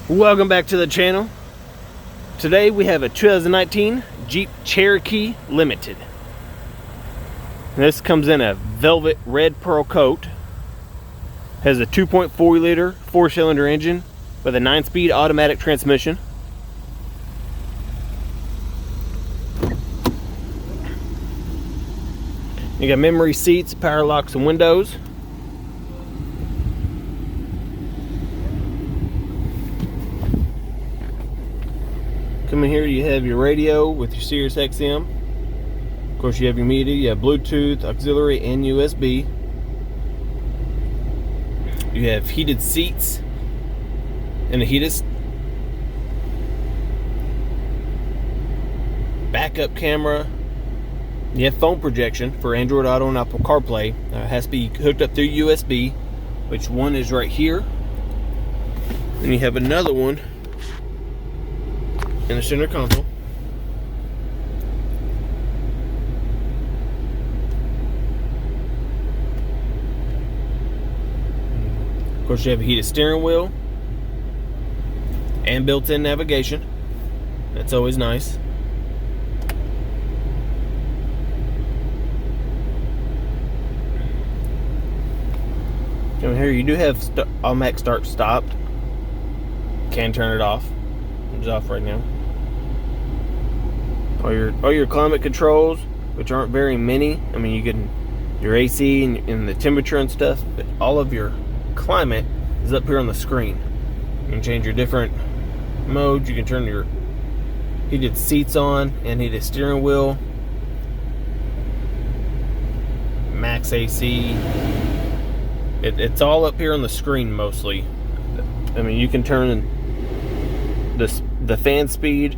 Welcome back to the channel. Today we have a 2019 Jeep Cherokee Limited. And this comes in a velvet red pearl coat. Has a 2.4 liter 4-cylinder engine with a 9-speed automatic transmission. You got memory seats, power locks, and windows. Come in here, you have your radio with your Sirius XM. Of course, you have your media, you have Bluetooth, auxiliary, and USB. You have heated seats and a heated backup camera. You have phone projection for Android Auto and Apple CarPlay. It has to be hooked up through USB, which one is right here. And you have another one in the center console. Of course, you have a heated steering wheel and built-in navigation. That's always nice. Down here, you do have automatic start-stop. Can turn it off. It's off right now. All your climate controls, which aren't very many. I mean, you can your AC and the temperature and stuff, but all of your climate is up here on the screen. You can change your different modes. You can turn your heated seats on and heated steering wheel, max AC. It's all up here on the screen mostly. I mean, you can turn the fan speed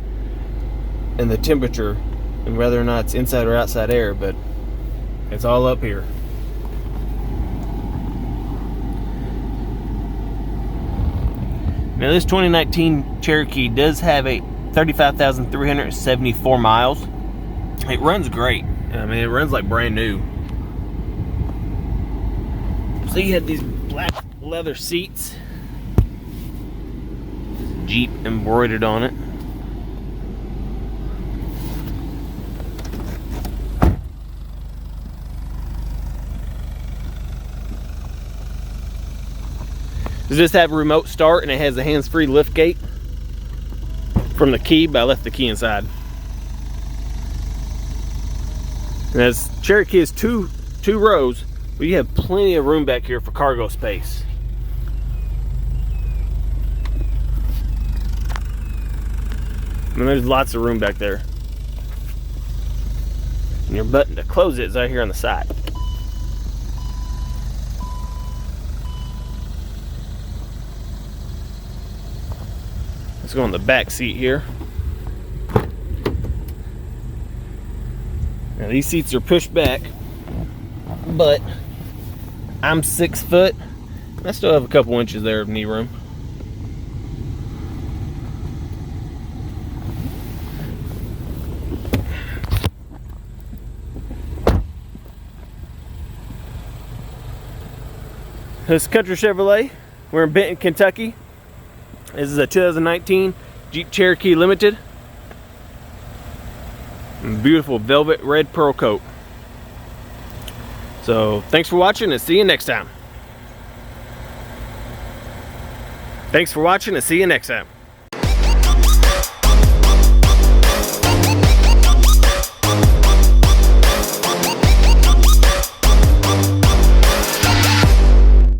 and the temperature and whether or not it's inside or outside air, but it's all up here. Now this 2019 Cherokee does have a 35,374 miles. It runs great. I mean, it runs like brand new. So you have these black leather seats, Jeep embroidered on it. Does this have a remote start, and it has a hands-free lift gate from the key, but I left the key inside. And as Cherokee is two rows, but you have plenty of room back here for cargo space. And there's lots of room back there. And your button to close it is right here on the side. Let's go on the back seat here. Now these seats are pushed back, but I'm 6 foot. I still have a couple inches there of knee room. This is Country Chevrolet. We're in Benton, Kentucky. This is a 2019 Jeep Cherokee Limited. Beautiful velvet red pearl coat. So thanks for watching and see you next time. Thanks for watching and see you next time.